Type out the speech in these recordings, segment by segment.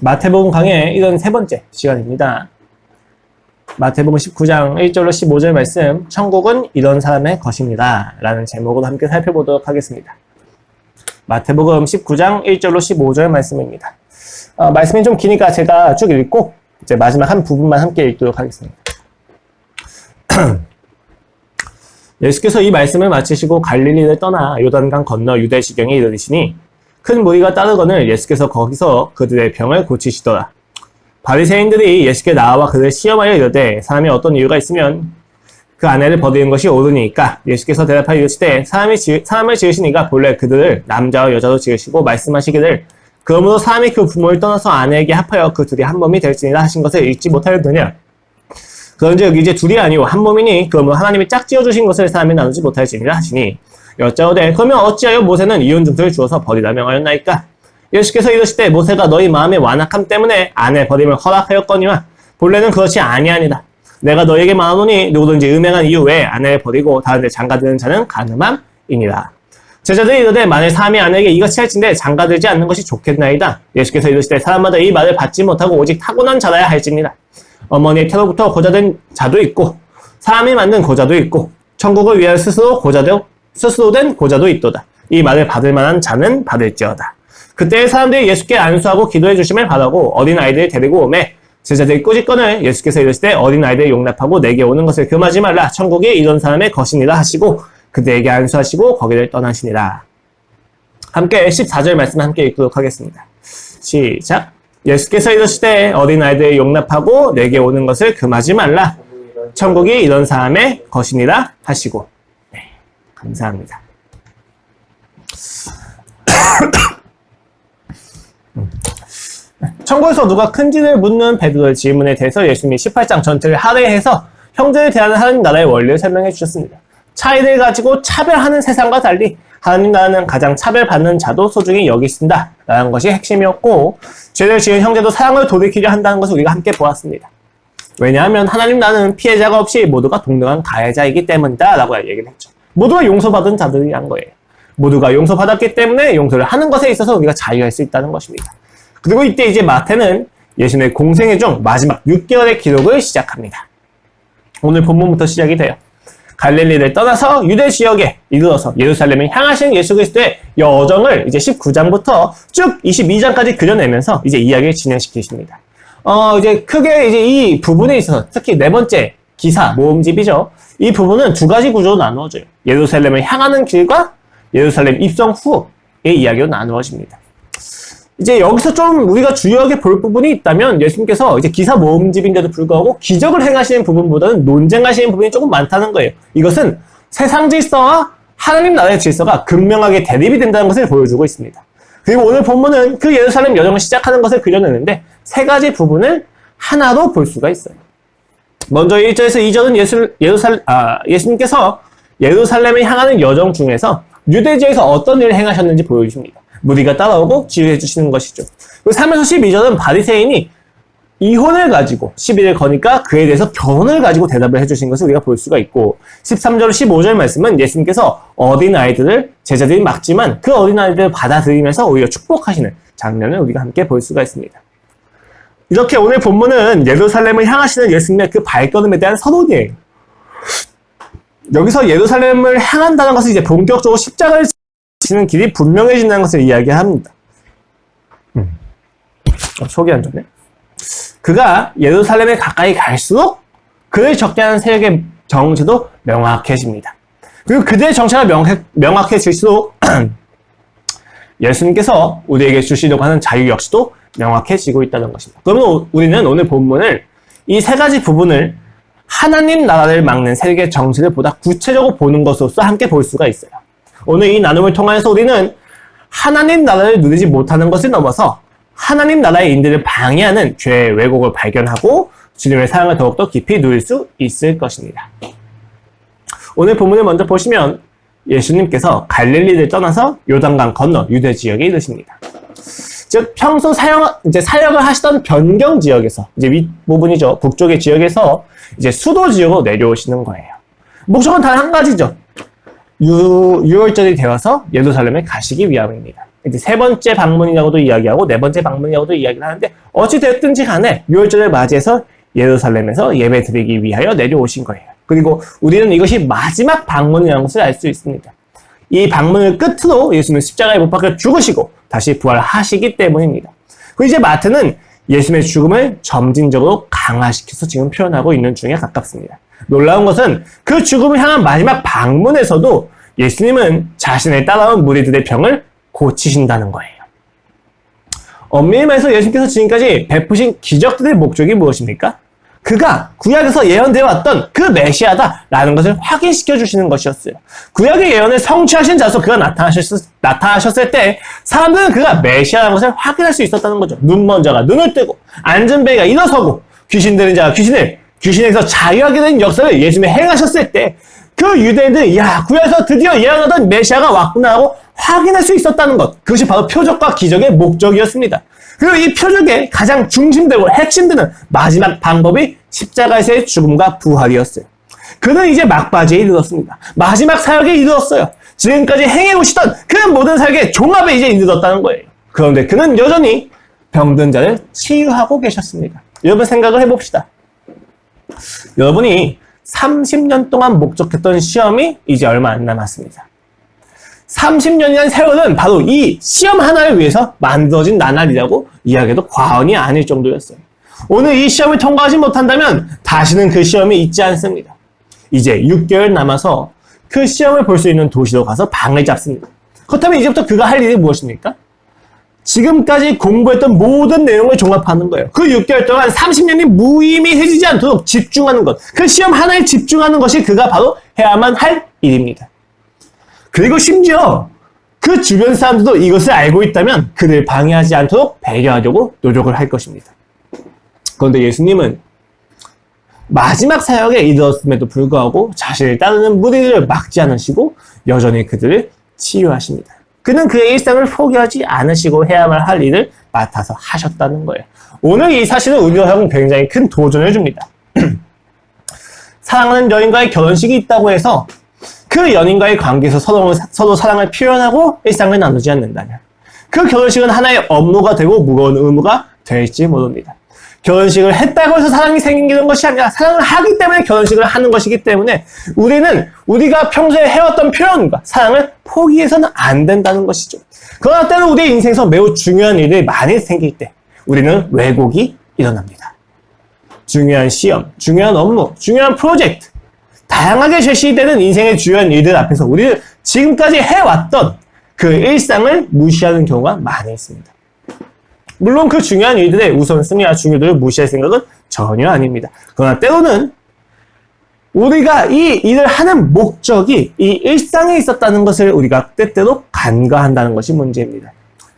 마태복음 강의 이건 세 번째 시간입니다. 마태복음 19장 1절로 15절 말씀, 천국은 이런 사람의 것입니다 라는 제목으로 함께 살펴보도록 하겠습니다. 마태복음 19장 1절로 15절 말씀입니다. 말씀이 좀 기니까 제가 쭉 읽고 이제 마지막 한 부분만 함께 읽도록 하겠습니다. 예수께서 이 말씀을 마치시고 갈릴리를 떠나 요단강 건너 유대 지경에 이르시니 큰 무리가 따르거늘 예수께서 거기서 그들의 병을 고치시더라. 바리새인들이 예수께 나와 그를 시험하여 이르되 사람이 어떤 이유가 있으면 그 아내를 버리는 것이 옳으니까. 예수께서 대답하여 이르시되 사람을 지으시니가 본래 그들을 남자와 여자로 지으시고 말씀하시기를 그러므로 사람이 그 부모를 떠나서 아내에게 합하여 그 둘이 한 몸이 될지니라 하신 것을 읽지 못하였느냐. 그런즉 이제 둘이 아니오 한 몸이니 그러므로 하나님이 짝지어 주신 것을 사람이 나누지 못할지니라 하시니 여짜오되 그러면 어찌하여 모세는 이혼 증서를 주어서 버리라 명하였나이까. 예수께서 이르시되 모세가 너희 마음의 완악함 때문에 아내 버림을 허락하였거니와 본래는 그렇지 아니하니라. 내가 너희에게 말하노니 누구든지 음행한 이후에 아내를 버리고 다른 데 장가드는 자는 간음함이니라. 제자들이 이르되 만일 사람이 아내에게 이같이 할진대 장가들지 않는 것이 좋겠나이다. 예수께서 이르시되 사람마다 이 말을 받지 못하고 오직 타고난 자라야 할지니라. 어머니의 태로부터 고자된 자도 있고 사람이 만든 고자도 있고 천국을 위하여 스스로 된 고자도 있도다. 이 말을 받을 만한 자는 받을지어다. 그때 사람들이 예수께 안수하고 기도해 주심을 바라고 어린아이들을 데리고 오매 제자들이 꾸짖거늘 예수께서 이르시되 어린아이들을 용납하고 내게 오는 것을 금하지 말라. 천국이 이런 사람의 것이니라 하시고 그들에게 안수하시고 거기를 떠나시니라. 함께 14절 말씀 함께 읽도록 하겠습니다. 시작. 예수께서 이르시되 어린아이들을 용납하고 내게 오는 것을 금하지 말라. 천국이 이런 사람의 것이니라 하시고. 네, 감사합니다. 천국에서 누가 큰지를 묻는 베드로의 질문에 대해서 예수님이 18장 전체를 할애해서 형제를 대하는 하나님 나라의 원리를 설명해 주셨습니다. 차이를 가지고 차별하는 세상과 달리 하나님 나라는 가장 차별받는 자도 소중히 여기신다 라는 것이 핵심이었고, 죄를 지은 형제도 사랑을 돌이키려 한다는 것을 우리가 함께 보았습니다. 왜냐하면 하나님 나라는 피해자가 없이 모두가 동등한 가해자이기 때문이다 라고 얘기를 했죠. 모두가 용서받은 자들이란 거예요. 모두가 용서받았기 때문에 용서를 하는 것에 있어서 우리가 자유할 수 있다는 것입니다. 그리고 이때 이제 마태는 예수님의 공생애 중 마지막 6개월의 기록을 시작합니다. 오늘 본문부터 시작이 돼요. 갈릴리를 떠나서 유대 지역에 이르러서 예루살렘을 향하신 예수 그리스도의 여정을 이제 19장부터 쭉 22장까지 그려내면서 이제 이야기를 진행시키십니다. 이제 크게 이제 이 부분에 있어서 특히 네 번째 기사 모음집이죠. 이 부분은 두 가지 구조로 나누어져요. 예루살렘을 향하는 길과 예루살렘 입성 후의 이야기로 나누어집니다. 이제 여기서 좀 우리가 주요하게 볼 부분이 있다면 예수님께서 이제 기사 모음집인데도 불구하고 기적을 행하시는 부분보다는 논쟁하시는 부분이 조금 많다는 거예요. 이것은 세상 질서와 하나님 나라의 질서가 극명하게 대립이 된다는 것을 보여주고 있습니다. 그리고 오늘 본문은 그 예루살렘 여정을 시작하는 것을 그려내는데 세 가지 부분을 하나로 볼 수가 있어요. 먼저 1절에서 2절은 예수님께서 예루살렘을 향하는 여정 중에서 유대 지역에서 어떤 일을 행하셨는지 보여주십니다. 무리가 따라오고 지휘해 주시는 것이죠. 그리고 3에서 12절은 바리새인이 이혼을 가지고 시비를 거니까 그에 대해서 결혼을 가지고 대답을 해주신 것을 우리가 볼 수가 있고, 13절, 15절 말씀은 예수님께서 어린아이들을 제자들이 막지만 그 어린아이들을 받아들이면서 오히려 축복하시는 장면을 우리가 함께 볼 수가 있습니다. 이렇게 오늘 본문은 예루살렘을 향하시는 예수님의 그 발걸음에 대한 서론이에요. 여기서 예루살렘을 향한다는 것은 이제 본격적으로 십자가를 지는 길이 분명해진다는 것을 이야기합니다. 속이 안 좋네. 그가 예루살렘에 가까이 갈수록 그를 적게 하는 세력의 정체도 명확해집니다. 그리고 그들의 정체가 명확해질수록 예수님께서 우리에게 주시려고 하는 자유 역시도 명확해지고 있다는 것입니다. 그러면 우리는 오늘 본문을 이 세 가지 부분을 하나님 나라를 막는 세력의 정체를 보다 구체적으로 보는 것으로서 함께 볼 수가 있어요. 오늘 이 나눔을 통해서 우리는 하나님 나라를 누리지 못하는 것을 넘어서 하나님 나라의 인들을 방해하는 죄의 왜곡을 발견하고 주님의 사랑을 더욱더 깊이 누릴 수 있을 것입니다. 오늘 본문을 먼저 보시면 예수님께서 갈릴리를 떠나서 요단강 건너 유대 지역에 이르십니다. 즉 평소 사역을 하시던 변경 지역에서 이제 윗부분이죠. 북쪽의 지역에서 이제 수도 지역으로 내려오시는 거예요. 목적은 단 한 가지죠. 유월절이 되어서 예루살렘에 가시기 위함입니다. 이제 세 번째 방문이라고도 이야기하고 네 번째 방문이라고도 이야기를 하는데 어찌됐든지 간에 유월절을 맞이해서 예루살렘에서 예배 드리기 위하여 내려오신 거예요. 그리고 우리는 이것이 마지막 방문이라는 것을 알 수 있습니다. 이 방문을 끝으로 예수님은 십자가에 못 박혀 죽으시고 다시 부활하시기 때문입니다. 그리고 이제 마태는 예수님의 죽음을 점진적으로 강화시켜서 지금 표현하고 있는 중에 가깝습니다. 놀라운 것은 그 죽음을 향한 마지막 방문에서도 예수님은 자신을 따라온 무리들의 병을 고치신다는 거예요. 엄밀히 말해서 예수님께서 지금까지 베푸신 기적들의 목적이 무엇입니까? 그가 구약에서 예언되어 왔던 그 메시아다라는 것을 확인시켜 주시는 것이었어요. 구약의 예언을 성취하신 자로서 그가 나타나셨을 때 사람들은 그가 메시아라는 것을 확인할 수 있었다는 거죠. 눈먼 자가 눈을 뜨고 앉은 뱀이가 일어서고 귀신 들린 자가 귀신에서 자유하게 된 역사를 예수님이 행하셨을 때 그 유대인들이 구약에서 드디어 예언하던 메시아가 왔구나 하고 확인할 수 있었다는 것. 그것이 바로 표적과 기적의 목적이었습니다. 그리고 이 표적의 가장 중심되고 핵심되는 마지막 방법이 십자가에서의 죽음과 부활이었어요. 그는 이제 막바지에 이르렀습니다. 마지막 사역에 이르렀어요. 지금까지 행해오시던 그 모든 사역의 종합에 이제 이르렀다는 거예요. 그런데 그는 여전히 병든 자를 치유하고 계셨습니다. 여러분 생각을 해봅시다. 여러분이 30년 동안 목적했던 시험이 이제 얼마 안 남았습니다. 30년이라는 세월은 바로 이 시험 하나를 위해서 만들어진 나날이라고 이야기해도 과언이 아닐 정도였어요. 오늘 이 시험을 통과하지 못한다면 다시는 그 시험이 있지 않습니다. 이제 6개월 남아서 그 시험을 볼 수 있는 도시로 가서 방을 잡습니다. 그렇다면 이제부터 그가 할 일이 무엇입니까? 지금까지 공부했던 모든 내용을 종합하는 거예요. 그 6개월 동안 30년이 무의미해지지 않도록 집중하는 것. 그 시험 하나에 집중하는 것이 그가 바로 해야만 할 일입니다. 그리고 심지어 그 주변 사람들도 이것을 알고 있다면 그를 방해하지 않도록 배려하려고 노력을 할 것입니다. 그런데 예수님은 마지막 사역에 이르렀음에도 불구하고 자신을 따르는 무리들을 막지 않으시고 여전히 그들을 치유하십니다. 그는 그의 일상을 포기하지 않으시고 해야만 할 일을 맡아서 하셨다는 거예요. 오늘 이 사실은 우리에게 굉장히 큰 도전을 줍니다. 사랑하는 여인과의 결혼식이 있다고 해서 그 연인과의 관계에서 서로 사랑을 표현하고 일상을 나누지 않는다면 그 결혼식은 하나의 업무가 되고 무거운 의무가 될지 모릅니다. 결혼식을 했다고 해서 사랑이 생기는 것이 아니라 사랑을 하기 때문에 결혼식을 하는 것이기 때문에 우리가 평소에 해왔던 표현과 사랑을 포기해서는 안 된다는 것이죠. 그러나 때는 우리의 인생에서 매우 중요한 일이 많이 생길 때 우리는 왜곡이 일어납니다. 중요한 시험, 중요한 업무, 중요한 프로젝트, 다양하게 제시되는 인생의 중요한 일들 앞에서 우리는 지금까지 해왔던 그 일상을 무시하는 경우가 많이 있습니다. 물론 그 중요한 일들의 우선순위와 중요도를 무시할 생각은 전혀 아닙니다. 그러나 때로는 우리가 이 일을 하는 목적이 이 일상에 있었다는 것을 우리가 때때로 간과한다는 것이 문제입니다.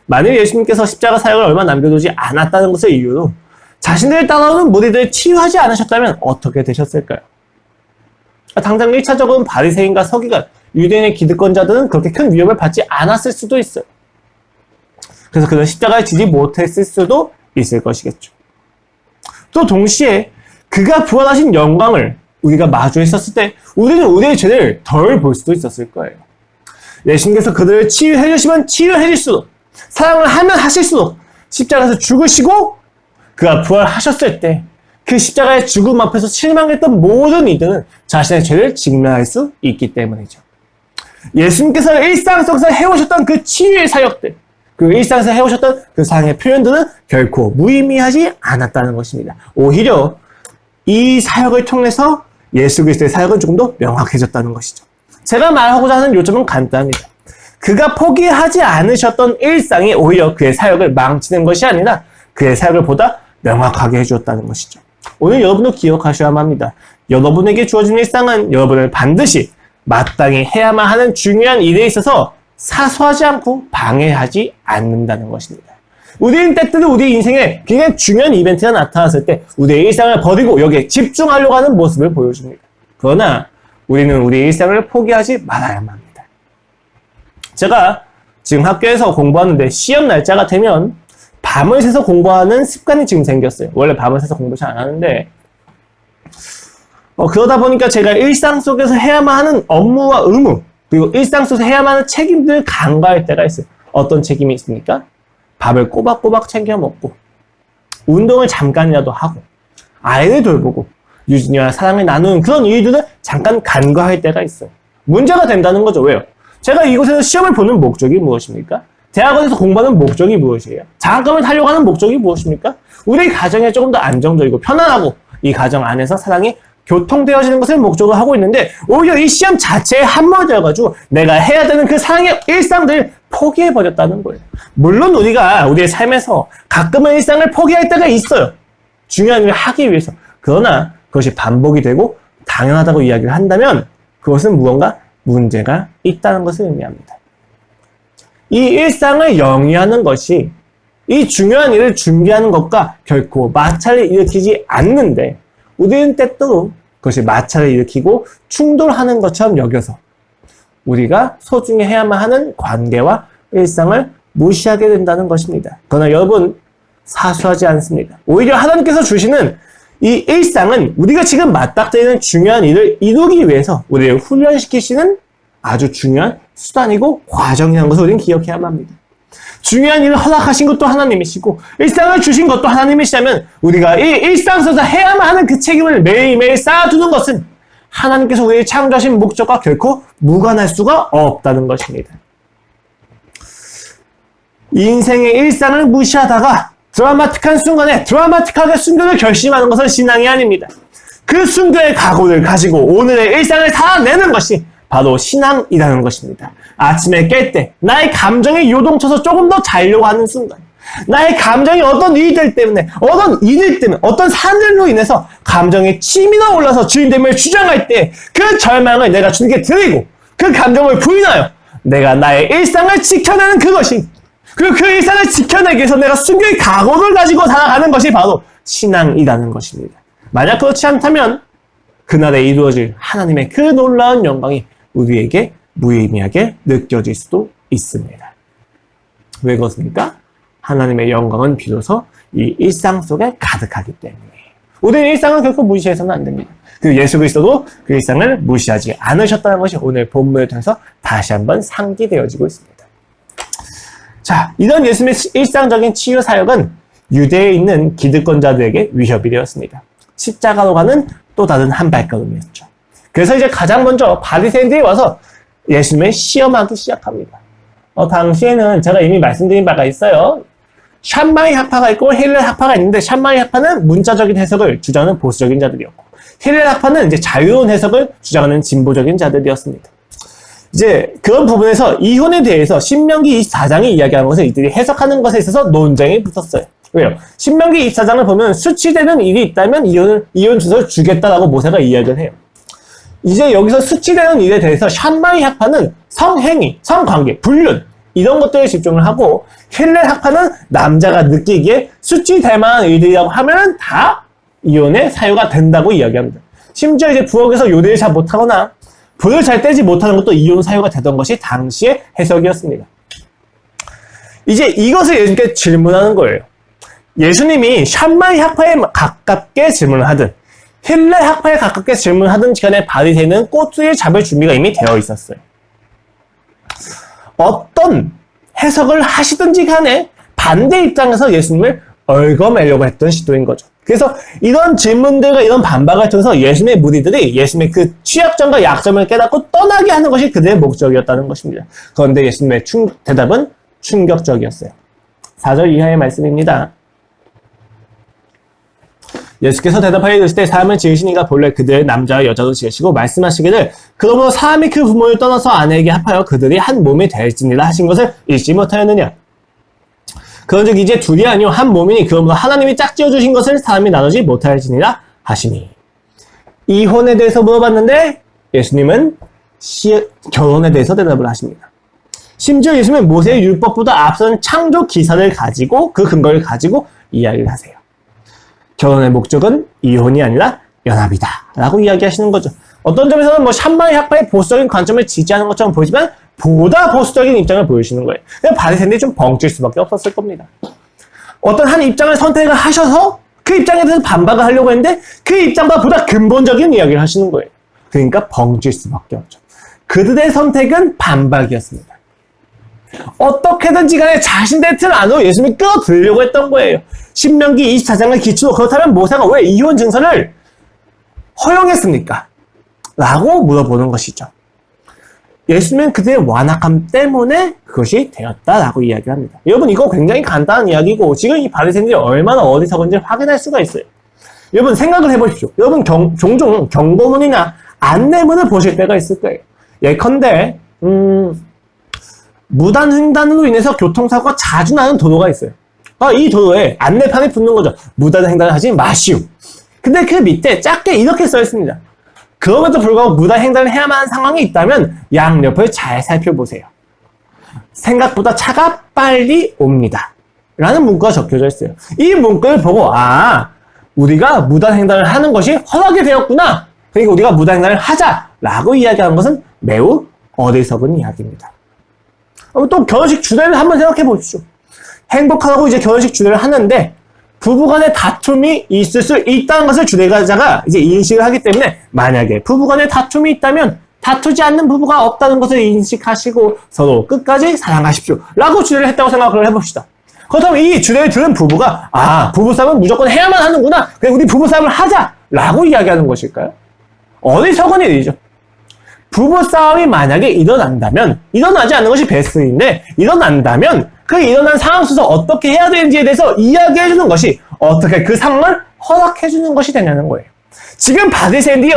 만일 예수님께서 십자가 사역을 얼마 남겨두지 않았다는 것을 이유로 자신들을 따라오는 무리들을 치유하지 않으셨다면 어떻게 되셨을까요? 당장 1차적으로는 바리새인과 서기관, 유대인의 기득권자들은 그렇게 큰 위협을 받지 않았을 수도 있어요. 그래서 그는 십자가에 지지 못했을 수도 있을 것이겠죠. 또 동시에 그가 부활하신 영광을 우리가 마주했었을 때 우리는 우리의 죄를 덜 볼 수도 있었을 거예요. 예수님께서 그들을 치유해 주시면 치유해 주실수록 사랑을 하면 하실수록 십자가에서 죽으시고 그가 부활하셨을 때 그 십자가의 죽음 앞에서 실망했던 모든 이들은 자신의 죄를 직면할 수 있기 때문이죠. 예수님께서 일상 속에서 해오셨던 그 치유의 사역들, 그 일상에서 해오셨던 그 사랑의 표현들은 결코 무의미하지 않았다는 것입니다. 오히려 이 사역을 통해서 예수 그리스도의 사역은 조금 더 명확해졌다는 것이죠. 제가 말하고자 하는 요점은 간단합니다. 그가 포기하지 않으셨던 일상이 오히려 그의 사역을 망치는 것이 아니라 그의 사역을 보다 명확하게 해주었다는 것이죠. 오늘 여러분도 기억하셔야만 합니다. 여러분에게 주어진 일상은 여러분을 반드시 마땅히 해야만 하는 중요한 일에 있어서 사소하지 않고 방해하지 않는다는 것입니다. 우리는 때때로 우리 인생에 굉장히 중요한 이벤트가 나타났을 때 우리의 일상을 버리고 여기에 집중하려고 하는 모습을 보여줍니다. 그러나 우리는 우리의 일상을 포기하지 말아야만 합니다. 제가 지금 학교에서 공부하는데 시험 날짜가 되면 밤을 새서 공부하는 습관이 지금 생겼어요. 원래 밤을 새서 공부 잘 안 하는데 그러다 보니까 제가 일상 속에서 해야만 하는 업무와 의무 그리고 일상 속에서 해야만 하는 책임들을 간과할 때가 있어요. 어떤 책임이 있습니까? 밥을 꼬박꼬박 챙겨 먹고, 운동을 잠깐이라도 하고, 아이를 돌보고, 유진이와 사랑을 나누는 그런 일들을 잠깐 간과할 때가 있어요. 문제가 된다는 거죠. 왜요? 제가 이곳에서 시험을 보는 목적이 무엇입니까? 대학원에서 공부하는 목적이 무엇이에요? 장학금을 타려고 하는 목적이 무엇입니까? 우리 가정에 조금 더 안정적이고 편안하고 이 가정 안에서 사랑이 교통되어지는 것을 목적으로 하고 있는데 오히려 이 시험 자체에 함몰되어가지고 내가 해야 되는 그 사랑의 일상들을 포기해버렸다는 거예요. 물론 우리가 우리의 삶에서 가끔은 일상을 포기할 때가 있어요. 중요한 일을 하기 위해서. 그러나 그것이 반복이 되고 당연하다고 이야기를 한다면 그것은 무언가 문제가 있다는 것을 의미합니다. 이 일상을 영위하는 것이 이 중요한 일을 준비하는 것과 결코 마찰을 일으키지 않는데 우리는 때때로 그것이 마찰을 일으키고 충돌하는 것처럼 여겨서 우리가 소중히 해야만 하는 관계와 일상을 무시하게 된다는 것입니다. 그러나 여러분 사소하지 않습니다. 오히려 하나님께서 주시는 이 일상은 우리가 지금 맞닥뜨리는 중요한 일을 이루기 위해서 우리를 훈련시키시는 아주 중요한 수단이고 과정이라는 것을 우리는 기억해야만 합니다. 중요한 일을 허락하신 것도 하나님이시고 일상을 주신 것도 하나님이시라면 우리가 이 일상 속에서 해야만 하는 그 책임을 매일매일 쌓아두는 것은 하나님께서 우리를 창조하신 목적과 결코 무관할 수가 없다는 것입니다. 인생의 일상을 무시하다가 드라마틱한 순간에 드라마틱하게 순교를 결심하는 것은 신앙이 아닙니다. 그 순교의 각오를 가지고 오늘의 일상을 살아내는 것이 바로 신앙이라는 것입니다. 아침에 깰 때 나의 감정이 요동쳐서 조금 더 자려고 하는 순간 나의 감정이 어떤 일들 때문에 어떤 산들로 인해서 감정이 치밀어 올라서 주인됨을 주장할 때 그 절망을 내가 주님께 드리고 그 감정을 부인하여 내가 나의 일상을 지켜내는 그것이 그리고 그 일상을 지켜내기 위해서 내가 순교의 각오를 가지고 살아가는 것이 바로 신앙이라는 것입니다. 만약 그렇지 않다면 그날에 이루어질 하나님의 그 놀라운 영광이 우리에게 무의미하게 느껴질 수도 있습니다. 왜 그렇습니까? 하나님의 영광은 비로소 이 일상 속에 가득하기 때문에 우리는 일상을 결코 무시해서는 안 됩니다. 그 예수 그리스도도 그 일상을 무시하지 않으셨다는 것이 오늘 본문을 통해서 다시 한번 상기되어지고 있습니다. 자, 이런 예수님의 일상적인 치유 사역은 유대에 있는 기득권자들에게 위협이 되었습니다. 십자가로 가는 또 다른 한 발걸음이었죠. 그래서 이제 가장 먼저 바리새인들이 와서 예수님을 시험하기 시작합니다. 당시에는 제가 이미 말씀드린 바가 있어요. 샴마이 학파가 있고 힐렐 학파가 있는데 샴마이 학파는 문자적인 해석을 주장하는 보수적인 자들이었고 힐렐 학파는 이제 자유로운 해석을 주장하는 진보적인 자들이었습니다. 이제 그런 부분에서 이혼에 대해서 신명기 24장이 이야기하는 것을 이들이 해석하는 것에 있어서 논쟁이 붙었어요. 왜요? 신명기 24장을 보면 수치되는 일이 있다면 이혼 주소를 주겠다라고 모세가 이야기를 해요. 이제 여기서 수치되는 일에 대해서 샴마이 학파는 성행위, 성관계, 불륜 이런 것들에 집중을 하고 힐렐 학파는 남자가 느끼기에 수치될 만한 일들이라고 하면 다 이혼의 사유가 된다고 이야기합니다. 심지어 이제 부엌에서 요리를 잘 못하거나 불을 잘 떼지 못하는 것도 이혼 사유가 되던 것이 당시의 해석이었습니다. 이제 이것을 예수님께 질문하는 거예요. 예수님이 샴마이 학파에 가깝게 질문을 하든 힐렐 학파에 가깝게 질문하던 시간에 바리새인은 꼬투리를 잡을 준비가 이미 되어 있었어요. 어떤 해석을 하시든지 간에 반대 입장에서 예수님을 얽어매려고 했던 시도인 거죠. 그래서 이런 질문들과 이런 반박을 통해서 예수님의 무리들이 예수님의 그 취약점과 약점을 깨닫고 떠나게 하는 것이 그들의 목적이었다는 것입니다. 그런데 예수님의 대답은 충격적이었어요. 4절 이하의 말씀입니다. 예수께서 대답하여 이르실 때 사람을 지으시니가 본래 그들을 남자와 여자로 지으시고 말씀하시기를 그러므로 사람이 그 부모를 떠나서 아내에게 합하여 그들이 한 몸이 될지니라 하신 것을 읽지 못하였느냐. 그런즉 이제 둘이 아니요 한 몸이니 그러므로 하나님이 짝지어 주신 것을 사람이 나누지 못할지니라 하시니. 이혼에 대해서 물어봤는데 예수님은 결혼에 대해서 대답을 하십니다. 심지어 예수님은 모세의 율법보다 앞선 창조 기사를 가지고 그 근거를 가지고 이야기를 하세요. 결혼의 목적은 이혼이 아니라 연합이다 라고 이야기하시는 거죠. 어떤 점에서는 샴마이 학파의 보수적인 관점을 지지하는 것처럼 보이지만 보다 보수적인 입장을 보여주시는 거예요. 바리새인들이 좀 벙찔 수밖에 없었을 겁니다. 어떤 한 입장을 선택을 하셔서 그 입장에 대해서 반박을 하려고 했는데 그 입장보다 보다 근본적인 이야기를 하시는 거예요. 그러니까 벙찔 수밖에 없죠. 그들의 선택은 반박이었습니다. 어떻게든지 간에 자신들의 틀 안으로 예수님이 끌어들이려고 했던 거예요. 신명기 24장을 기초로 그렇다면 모세가 왜 이혼 증서를 허용했습니까? 라고 물어보는 것이죠. 예수님은 그들의 완악함 때문에 그것이 되었다라고 이야기를 합니다. 여러분 이거 굉장히 간단한 이야기고 지금 이 바리새인들이 얼마나 어리석은지 확인할 수가 있어요. 여러분 생각을 해보십시오. 여러분 종종 경고문이나 안내문을 보실 때가 있을 거예요. 예컨대 무단횡단으로 인해서 교통사고가 자주 나는 도로가 있어요. 이 도로에 안내판이 붙는 거죠. 무단횡단을 하지 마시오. 근데 그 밑에 작게 이렇게 써 있습니다. 그럼에도 불구하고 무단횡단을 해야만 하는 상황이 있다면 양옆을 잘 살펴보세요. 생각보다 차가 빨리 옵니다. 라는 문구가 적혀져 있어요. 이 문구를 보고 우리가 무단횡단을 하는 것이 허락이 되었구나. 그러니까 우리가 무단횡단을 하자라고 이야기하는 것은 매우 어리석은 이야기입니다. 또 결혼식 주례를 한번 생각해 보십시오. 행복하다고 이제 결혼식 주례를 하는데 부부간의 다툼이 있을 수 있다는 것을 주례자가 이제 인식을 하기 때문에 만약에 부부간의 다툼이 있다면 다투지 않는 부부가 없다는 것을 인식하시고 서로 끝까지 사랑하십시오 라고 주례를 했다고 생각을 해봅시다. 그렇다면 이 주례를 들은 부부가 부부싸움은 무조건 해야만 하는구나. 그냥 우리 부부싸움을 하자 라고 이야기하는 것일까요? 어리석은 일이죠. 부부싸움이 만약에 일어난다면 일어나지 않는 것이 베스트인데 일어난다면 그 일어난 상황 속에서 어떻게 해야 되는지에 대해서 이야기해주는 것이 어떻게 그 상황을 허락해주는 것이 되냐는 거예요. 지금 바리새인들이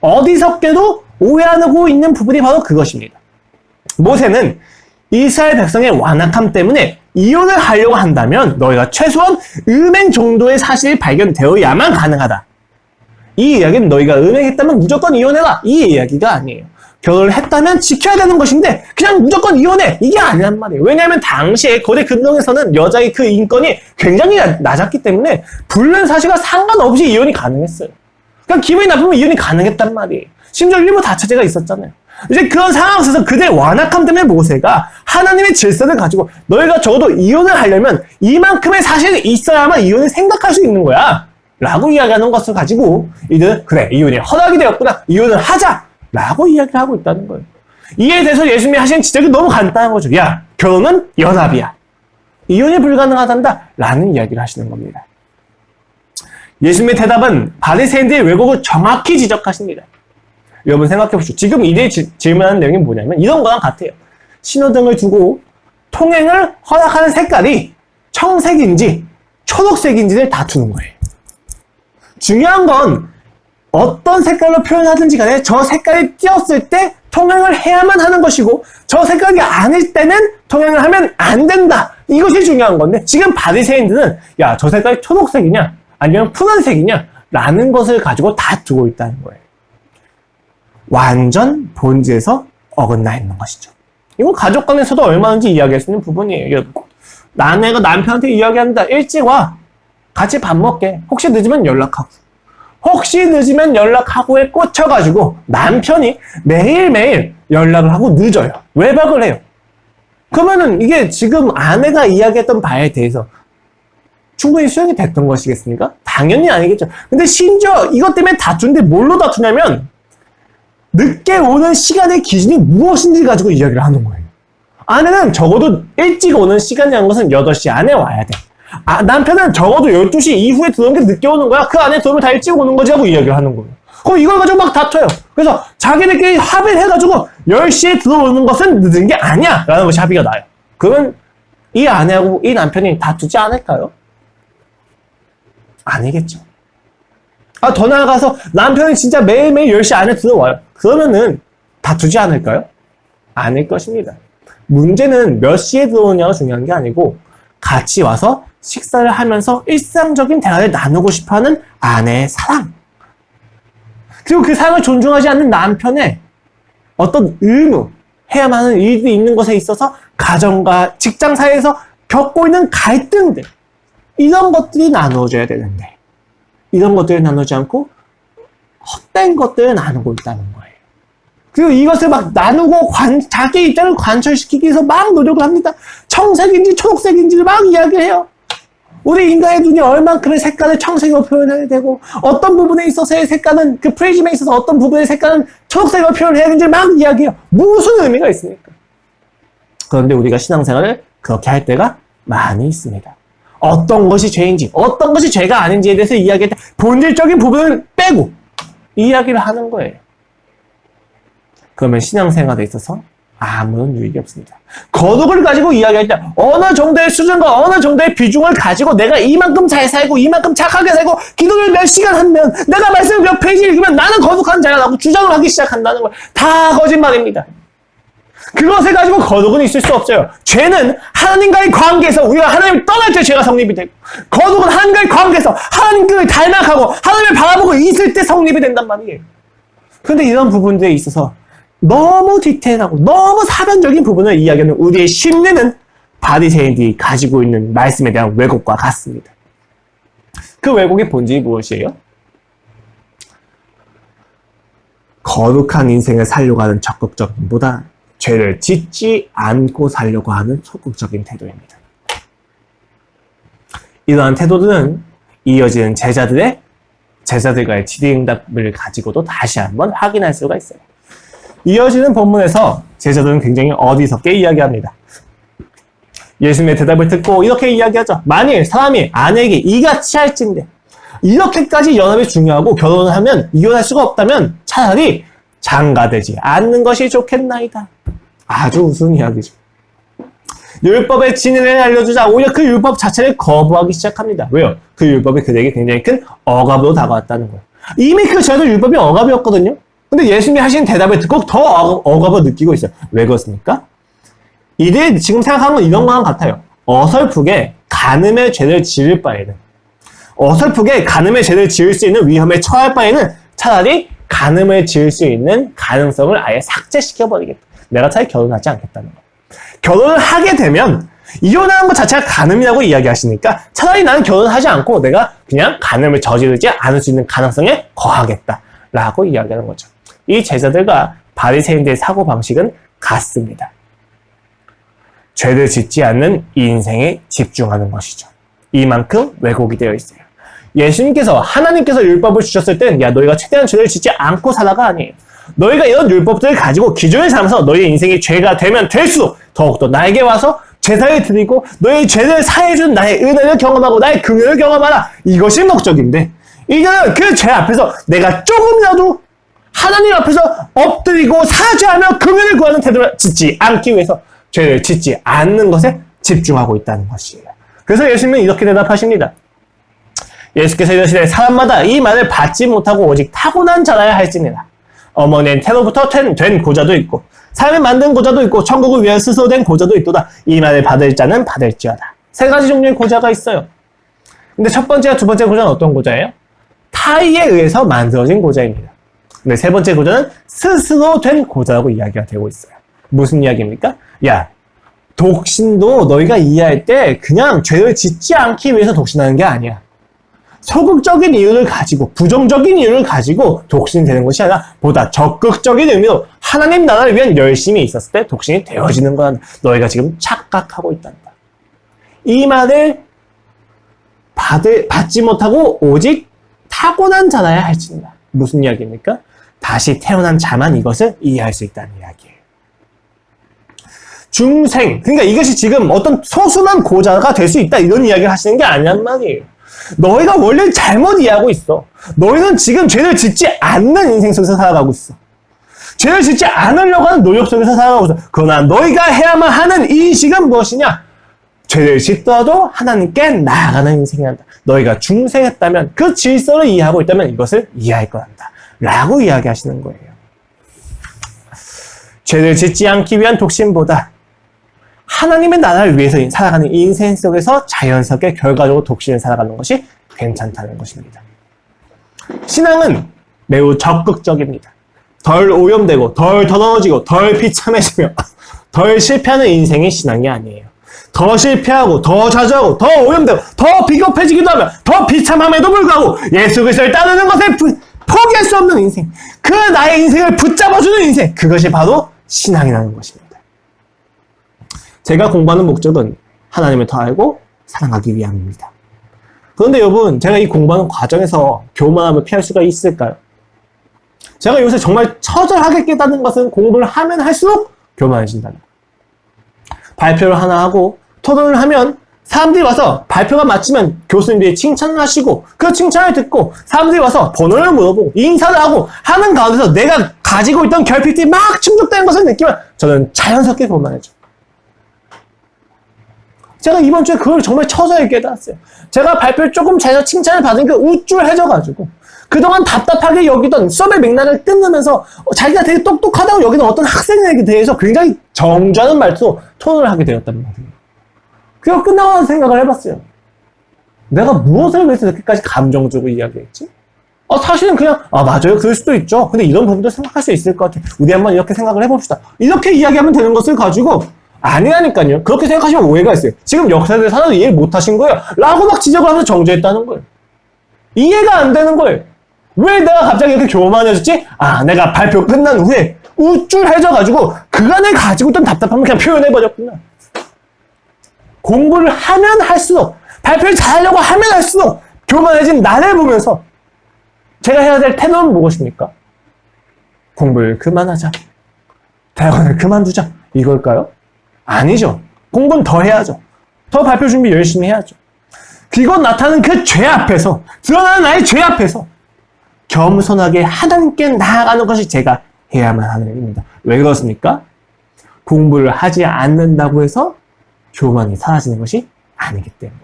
어리석게도 오해하고 있는 부분이 바로 그것입니다. 모세는 이스라엘 백성의 완악함 때문에 이혼을 하려고 한다면 너희가 최소한 음행 정도의 사실이 발견되어야만 가능하다. 이 이야기는 너희가 음행했다면 무조건 이혼해라. 이 이야기가 아니에요. 결혼을 했다면 지켜야 되는 것인데 그냥 무조건 이혼해. 이게 아니란 말이에요. 왜냐하면 당시에 거대 근동에서는 여자의 그 인권이 굉장히 낮았기 때문에 불륜 사실과 상관없이 이혼이 가능했어요. 그냥 기분이 나쁘면 이혼이 가능했단 말이에요. 심지어 일부 다처제가 있었잖아요. 이제 그런 상황 속에서 그들의 완악함 때문에 모세가 하나님의 질서를 가지고 너희가 적어도 이혼을 하려면 이만큼의 사실이 있어야만 이혼을 생각할 수 있는 거야 라고 이야기하는 것을 가지고 이들은 그래 이혼이 허락이 되었구나 이혼을 하자 라고 이야기를 하고 있다는 거예요. 이에 대해서 예수님이 하신 지적이 너무 간단한 거죠. 야 결혼은 연합이야. 이혼이 불가능하단다 라는 이야기를 하시는 겁니다. 예수님의 대답은 바리새인들의 왜곡을 정확히 지적하십니다. 여러분 생각해보시죠. 지금 이들이 질문하는 내용이 뭐냐면 이런 거랑 같아요. 신호등을 두고 통행을 허락하는 색깔이 청색인지 초록색인지를 다투는 거예요. 중요한 건 어떤 색깔로 표현하든지 간에 저 색깔이 띄었을 때 통행을 해야만 하는 것이고 저 색깔이 아닐 때는 통행을 하면 안 된다. 이것이 중요한 건데 지금 바리새인들은 야, 저 색깔이 초록색이냐 아니면 푸른색이냐 라는 것을 가지고 다투고 있다는 거예요. 완전 본질에서 어긋나 있는 것이죠. 이건 가족 간에서도 얼마든지 이야기할 수 있는 부분이에요. 아내가 남편한테 이야기한다. 일찍 와. 같이 밥 먹게. 혹시 늦으면 연락하고. 혹시 늦으면 연락하고에 꽂혀가지고 남편이 매일매일 연락을 하고 늦어요. 외박을 해요. 그러면은 이게 지금 아내가 이야기했던 바에 대해서 충분히 수용이 됐던 것이겠습니까? 당연히 아니겠죠. 근데 심지어 이것 때문에 다투는데 뭘로 다투냐면 늦게 오는 시간의 기준이 무엇인지 가지고 이야기를 하는 거예요. 아내는 적어도 일찍 오는 시간이라는 것은 8시 안에 와야 돼. 남편은 적어도 12시 이후에 들어오는 게 늦게 오는 거야. 그 안에 들어오면 다 일찍 오는 거지 하고 이야기를 하는 거예요. 그럼 이걸 가지고 막 다퉈요. 그래서 자기네끼리 합의를 해가지고 10시에 들어오는 것은 늦은 게 아니야 라는 것이 합의가 나요. 그러면 이 아내하고 이 남편이 다투지 않을까요? 아니겠죠. 더 나아가서 남편이 진짜 매일매일 10시 안에 들어와요. 그러면은 다투지 않을까요? 아닐 것입니다. 문제는 몇 시에 들어오냐가 중요한 게 아니고 같이 와서 식사를 하면서 일상적인 대화를 나누고 싶어하는 아내의 사랑. 그리고 그 사랑을 존중하지 않는 남편의 어떤 의무, 해야만 하는 일들이 있는 것에 있어서 가정과 직장 사이에서 겪고 있는 갈등들. 이런 것들이 나누어져야 되는데 이런 것들을 나누지 않고 헛된 것들을 나누고 있다는 거예요. 그리고 이것을 막 나누고 자기 입장을 관철시키기 위해서 막 노력을 합니다. 청색인지 초록색인지를 막 이야기해요. 우리 인간의 눈이 얼만큼의 색깔을 청색으로 표현해야 되고 어떤 부분에 있어서의 색깔은 그 프리즘에 있어서 어떤 부분의 색깔은 초록색으로 표현해야 되는지 막 이야기해요. 무슨 의미가 있습니까? 그런데 우리가 신앙생활을 그렇게 할 때가 많이 있습니다. 어떤 것이 죄인지, 어떤 것이 죄가 아닌지에 대해서 이야기할 때 본질적인 부분을 빼고 이야기를 하는 거예요. 그러면 신앙생활에 있어서 아무런 유익이 없습니다. 거룩을 가지고 이야기할 때 어느 정도의 수준과 어느 정도의 비중을 가지고 내가 이만큼 잘 살고 이만큼 착하게 살고 기도를 몇 시간 하면 내가 말씀을 몇 페이지 읽으면 나는 거룩한 자라고 주장을 하기 시작한다는 걸 다 거짓말입니다. 그것을 가지고 거룩은 있을 수 없어요. 죄는 하나님과의 관계에서 우리가 하나님을 떠날 때 죄가 성립이 되고 거룩은 하나님과의 관계에서 하나님을 닮아가고 하나님을 바라보고 있을 때 성립이 된단 말이에요. 그런데 이런 부분들에 있어서 너무 디테일하고 너무 사변적인 부분을 이야기하는 우리의 심리는 바리새인들이 가지고 있는 말씀에 대한 왜곡과 같습니다. 그 왜곡의 본질이 무엇이에요? 거룩한 인생을 살려고 하는 적극적인보다 죄를 짓지 않고 살려고 하는 소극적인 태도입니다. 이러한 태도들은 이어지는 제자들과의 질의응답을 가지고도 다시 한번 확인할 수가 있어요. 이어지는 본문에서 제자들은 굉장히 어리석게 이야기합니다. 예수님의 대답을 듣고 이렇게 이야기하죠. 만일 사람이 아내에게 이같이 할진대 이렇게까지 연합이 중요하고 결혼을 하면 이혼할 수가 없다면 차라리 장가되지 않는 것이 좋겠나이다. 아주 우스운 이야기죠. 율법의 진리를 알려주자 오히려 그 율법 자체를 거부하기 시작합니다. 왜요? 그 율법이 그들에게 굉장히 큰 억압으로 다가왔다는 거예요. 이미 그 전에도 율법이 억압이었거든요. 근데 예수님이 하신 대답을 듣고 더 억압을 느끼고 있어요. 왜 그렇습니까? 이들이 지금 생각하는 건 이런 거랑 같아요. 어설프게 간음의 죄를 지을 바에는 수 있는 위험에 처할 바에는 차라리 간음을 지을 수 있는 가능성을 아예 삭제시켜버리겠다. 내가 차라리 결혼하지 않겠다는 거예요. 결혼을 하게 되면 이혼하는 것 자체가 간음이라고 이야기하시니까 차라리 나는 결혼하지 않고 내가 그냥 간음을 저지르지 않을 수 있는 가능성에 거하겠다라고 이야기하는 거죠. 이 제자들과 바리새인들의 사고방식은 같습니다. 죄를 짓지 않는 인생에 집중하는 것이죠. 이만큼 왜곡이 되어 있어요. 예수님께서 하나님께서 율법을 주셨을 땐 야 너희가 최대한 죄를 짓지 않고 살아가 아니에요. 너희가 이런 율법들을 가지고 기준을 삼아서 너희의 인생이 죄가 되면 될수록 더욱더 나에게 와서 제사를 드리고 너희 죄를 사해준 나의 은혜를 경험하고 나의 긍휼을 경험하라. 이것이 목적인데 이제는 그 죄 앞에서 내가 조금이라도 하나님 앞에서 엎드리고 사죄하며 긍휼을 구하는 태도를 짓지 않기 위해서 죄를 짓지 않는 것에 집중하고 있다는 것이에요. 그래서 예수님은 이렇게 대답하십니다. 예수께서 이러시되 사람마다 이 말을 받지 못하고 오직 타고난 자라야 할지니라. 어머니는 태로부터 된 고자도 있고 사람이 만든 고자도 있고 천국을 위하여 스스로 된 고자도 있도다. 이 말을 받을 자는 받을지어다. 세 가지 종류의 고자가 있어요. 근데 첫 번째와 두 번째 고자는 어떤 고자예요? 타의에 의해서 만들어진 고자입니다. 근데 세 번째 고자는 스스로 된 고자라고 이야기가 되고 있어요. 무슨 이야기입니까? 야, 독신도 너희가 이해할 때 그냥 죄를 짓지 않기 위해서 독신하는 게 아니야. 소극적인 이유를 가지고 부정적인 이유를 가지고 독신이 되는 것이 아니라 보다 적극적인 의미로 하나님 나라를 위한 열심이 있었을 때 독신이 되어지는 거란다. 너희가 지금 착각하고 있단다. 이 말을 받지 못하고 오직 타고난 자라야 할지니라. 무슨 이야기입니까? 다시 태어난 자만 이것을 이해할 수 있다는 이야기예요. 중생, 그러니까 이것이 지금 어떤 소수만 고자가 될 수 있다 이런 이야기를 하시는 게 아니란 말이에요. 너희가 원래 잘못 이해하고 있어. 너희는 지금 죄를 짓지 않는 인생 속에서 살아가고 있어. 죄를 짓지 않으려고 하는 노력 속에서 살아가고 있어. 그러나 너희가 해야만 하는 인식은 무엇이냐? 죄를 짓더라도 하나님께 나아가는 인생이란다. 너희가 중생했다면 그 질서를 이해하고 있다면 이것을 이해할 거란다. 라고 이야기하시는 거예요. 죄를 짓지 않기 위한 독신보다 하나님의 나라를 위해서 살아가는 인생 속에서 자연스럽게 결과적으로 독신을 살아가는 것이 괜찮다는 것입니다. 신앙은 매우 적극적입니다. 덜 오염되고 덜 더러워지고 덜 비참해지며 덜 실패하는 인생이 신앙이 아니에요. 더 실패하고 더 좌절하고 더 오염되고 더 비겁해지기도 하며 더 비참함에도 불구하고 예수 그리스도를 따르는 것에 포기할 수 없는 인생, 그 나의 인생을 붙잡아주는 인생, 그것이 바로 신앙이라는 것입니다. 제가 공부하는 목적은 하나님을 더 알고 사랑하기 위함입니다. 그런데 여러분, 제가 이 공부하는 과정에서 교만함을 피할 수가 있을까요? 제가 요새 정말 처절하게 깨닫는 것은 공부를 하면 할수록 교만해진다는 거예요. 발표를 하나 하고 토론을 하면 사람들이 와서 발표가 맞추면 교수님들이 칭찬을 하시고 그 칭찬을 듣고 사람들이 와서 번호를 물어보고 인사를 하고 하는 가운데서 내가 가지고 있던 결핍들이 막 충족되는 것을 느끼면 저는 자연스럽게 교만해져. 제가 이번 주에 그걸 정말 처절하게 깨달았어요. 제가 발표를 조금 잘해서 칭찬을 받으니까 우쭐해져가지고 그동안 답답하게 여기던 수업의 맥락을 끊으면서 자기가 되게 똑똑하다고 여기던 어떤 학생에게 대해서 굉장히 정죄하는 말투로 토론을 하게 되었단 말이에요. 그거 끝나고 나서 생각을 해봤어요. 내가 무엇을 위해서 이렇게까지 감정적으로 이야기했지? 사실은 그냥 맞아요. 그럴 수도 있죠. 근데 이런 부분도 생각할 수 있을 것 같아요. 우리 한번 이렇게 생각을 해봅시다. 이렇게 이야기하면 되는 것을 가지고 아니라니까요. 그렇게 생각하시면 오해가 있어요. 지금 역사에 대해서 하나도 이해를 못하신 거예요. 라고 막 지적을 하면서 정죄했다는 거예요. 이해가 안 되는 거예요. 왜 내가 갑자기 이렇게 교만해졌지? 내가 발표 끝난 후에 우쭐해져가지고 그간에 가지고 있던 답답함을 그냥 표현해버렸구나. 공부를 하면 할수록 발표를 잘하려고 하면 할수록 교만해진 나를 보면서 제가 해야 될 태도는 무엇입니까? 공부를 그만하자. 대학원을 그만두자. 이걸까요? 아니죠. 공부는 더 해야죠. 더 발표 준비 열심히 해야죠. 그것 나타나는 그 죄 앞에서, 드러나는 나의 죄 앞에서 겸손하게 하나님께 나아가는 것이 제가 해야만 하는 일입니다. 왜 그렇습니까? 공부를 하지 않는다고 해서 교만이 사라지는 것이 아니기 때문에.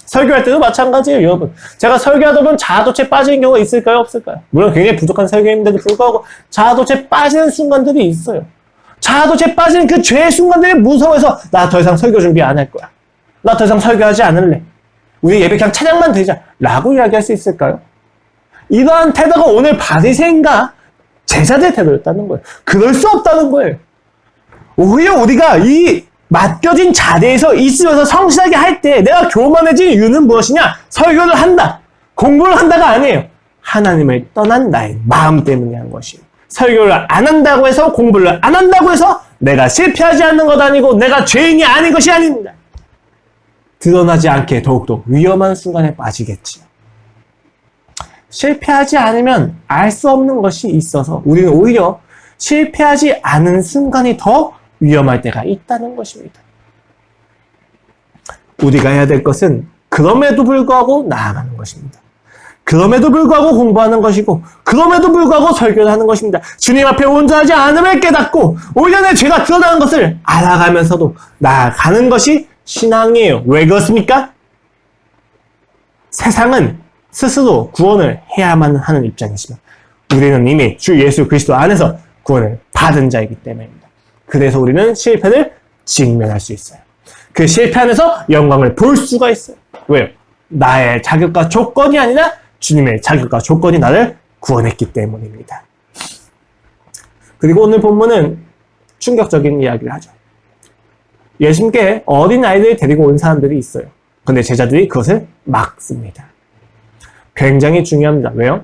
설교할 때도 마찬가지예요, 여러분. 제가 설교하다 보면 자아도취에 빠지는 경우가 있을까요, 없을까요? 물론 굉장히 부족한 설교인데도 불구하고 자아도취에 빠지는 순간들이 있어요. 자아도취에 빠지는 그 죄의 순간들이 무서워서 나 더 이상 설교 준비 안 할 거야. 나 더 이상 설교하지 않을래. 우리 예배 그냥 찬양만 드리자. 라고 이야기할 수 있을까요? 이러한 태도가 오늘 바리새인과 제자들의 태도였다는 거예요. 그럴 수 없다는 거예요. 오히려 우리가 이 맡겨진 자리에서 있으면서 성실하게 할 때 내가 교만해진 이유는 무엇이냐? 설교를 한다. 공부를 한다가 아니에요. 하나님을 떠난 나의 마음 때문에 한 것이에요. 설교를 안 한다고 해서 공부를 안 한다고 해서 내가 실패하지 않는 것 아니고 내가 죄인이 아닌 것이 아닙니다. 드러나지 않게 더욱더 위험한 순간에 빠지겠지요. 실패하지 않으면 알 수 없는 것이 있어서 우리는 오히려 실패하지 않은 순간이 더 위험할 때가 있다는 것입니다. 우리가 해야 될 것은 그럼에도 불구하고 나아가는 것입니다. 그럼에도 불구하고 공부하는 것이고 그럼에도 불구하고 설교를 하는 것입니다. 주님 앞에 온전하지 않음을 깨닫고 오히려 내 죄가 드러나는 것을 알아가면서도 나아가는 것이 신앙이에요. 왜 그렇습니까? 세상은 스스로 구원을 해야만 하는 입장이지만 우리는 이미 주 예수 그리스도 안에서 구원을 받은 자이기 때문입니다. 그래서 우리는 실패를 직면할 수 있어요. 그 실패 안에서 영광을 볼 수가 있어요. 왜요? 나의 자격과 조건이 아니라 주님의 자격과 조건이 나를 구원했기 때문입니다. 그리고 오늘 본문은 충격적인 이야기를 하죠. 예수님께 어린 아이들을 데리고 온 사람들이 있어요. 근데 제자들이 그것을 막습니다. 굉장히 중요합니다. 왜요?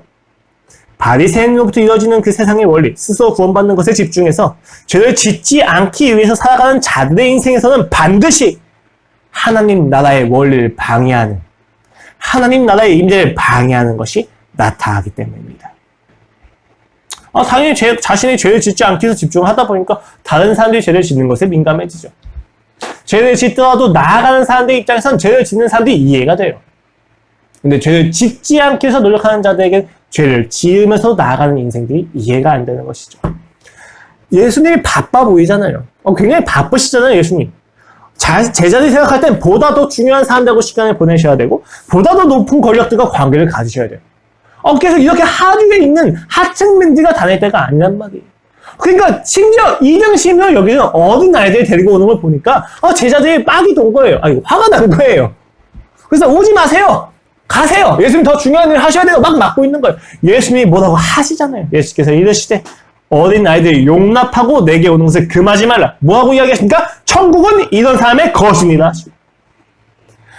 바리새인으로부터 이어지는 그 세상의 원리, 스스로 구원받는 것에 집중해서 죄를 짓지 않기 위해서 살아가는 자들의 인생에서는 반드시 하나님 나라의 원리를 방해하는, 하나님 나라의 임재를 방해하는 것이 나타나기 때문입니다. 당연히 자신의 죄를 짓지 않기 위해서 집중하다 보니까 다른 사람들이 죄를 짓는 것에 민감해지죠. 죄를 짓더라도 나아가는 사람들 입장에서는 죄를 짓는 사람들이 이해가 돼요. 근데 죄를 짓지 않기 위해서 노력하는 자들에게 죄를 지으면서 나아가는 인생들이 이해가 안 되는 것이죠. 예수님이 바빠 보이잖아요. 굉장히 바쁘시잖아요, 예수님. 제자들이 생각할 땐 보다 더 중요한 사람들하고 시간을 보내셔야 되고 보다 더 높은 권력들과 관계를 가지셔야 돼요. 그래서 이렇게 하류에 있는 하층민들과 다닐 때가 아니란 말이에요. 그러니까 심지어 2등 심으로 여기는 어린 아이들을 데리고 오는 걸 보니까 제자들이 빡이 돈 거예요. 화가 난 거예요. 그래서 오지 마세요. 가세요. 예수님 더 중요한 일을 하셔야 돼요. 막 막고 있는 거예요. 예수님이 뭐라고 하시잖아요. 예수께서 이르시되 어린 아이들이 용납하고 내게 오는 것을 금하지 말라. 뭐하고 이야기하십니까? 천국은 이런 사람의 것이니라.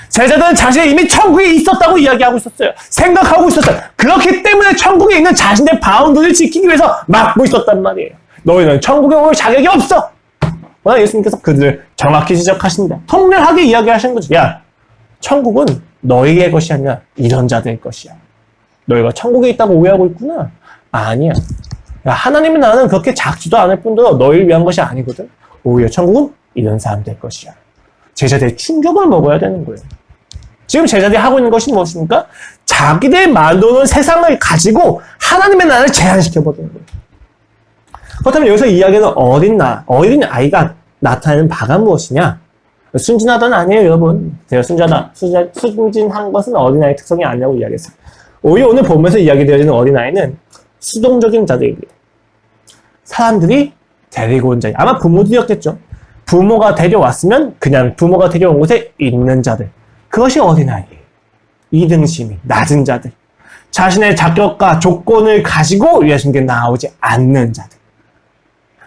제자들은 자신이 이미 천국에 있었다고 이야기하고 있었어요. 생각하고 있었어요. 그렇기 때문에 천국에 있는 자신의 바운드를 지키기 위해서 막고 있었단 말이에요. 너희는 천국에 올 자격이 없어. 예수님께서 그들을 정확히 지적하십니다. 통렬하게 이야기하시는 거죠. 야, 천국은 너희의 것이 아니라 이런 자들의 것이야. 너희가 천국에 있다고 오해하고 있구나. 아니야. 야, 하나님의 나라는 그렇게 작지도 않을 뿐더러 너희를 위한 것이 아니거든. 오히려 천국은 이런 사람 될 것이야. 제자들의 충격을 먹어야 되는 거예요. 지금 제자들이 하고 있는 것이 무엇입니까? 자기들 만드는 세상을 가지고 하나님의 나라를 제한시켜버리는 거예요. 그렇다면 여기서 이야기하는 어린 아이가 나타내는 바가 무엇이냐? 순진하다는 아니에요, 여러분. 제가 순진한 것은 어린아이의 특성이 아니라고 이야기했어요. 오히려 오늘 보면서 이야기되어지는 어린아이는 수동적인 자들입니다. 사람들이 데리고 온 자들. 아마 부모들이었겠죠. 부모가 데려왔으면 그냥 부모가 데려온 곳에 있는 자들. 그것이 어린아이예요. 이등심이 낮은 자들. 자신의 자격과 조건을 가지고 예수님께 나오지 않는 자들.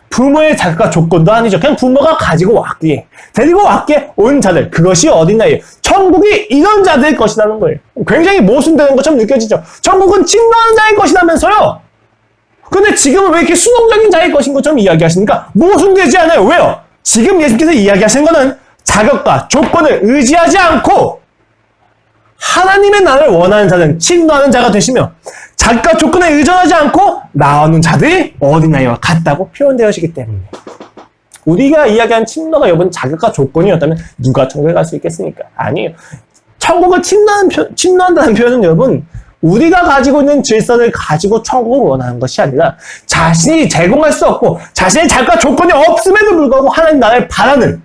부모의 자격과 조건도 아니죠. 그냥 부모가 가지고 왔기에, 데리고 왔기에 온 자들. 그것이 어린아이예요. 천국이 이런 자들의 것이라는 거예요. 굉장히 모순되는 것처럼 느껴지죠. 천국은 침노하는 자의 것이라면서요. 근데 지금은 왜 이렇게 수동적인 자의 것인 것처럼 이야기하십니까? 모순되지 않아요. 왜요? 지금 예수님께서 이야기하시는 것은 자격과 조건을 의지하지 않고 하나님의 나라를 원하는 자는 침노하는 자가 되시며 자격과 조건에 의존하지 않고 나오는 자들이 어린아이와 같다고 표현되어지기 때문에 우리가 이야기한 침노가 여러분 자격과 조건이었다면 누가 천국에 갈 수 있겠습니까? 아니에요. 천국을 침노한다는 표현은 여러분 우리가 가지고 있는 질서를 가지고 천국을 원하는 것이 아니라 자신이 제공할 수 없고 자신의 자격과 조건이 없음에도 불구하고 하나님 나라를 바라는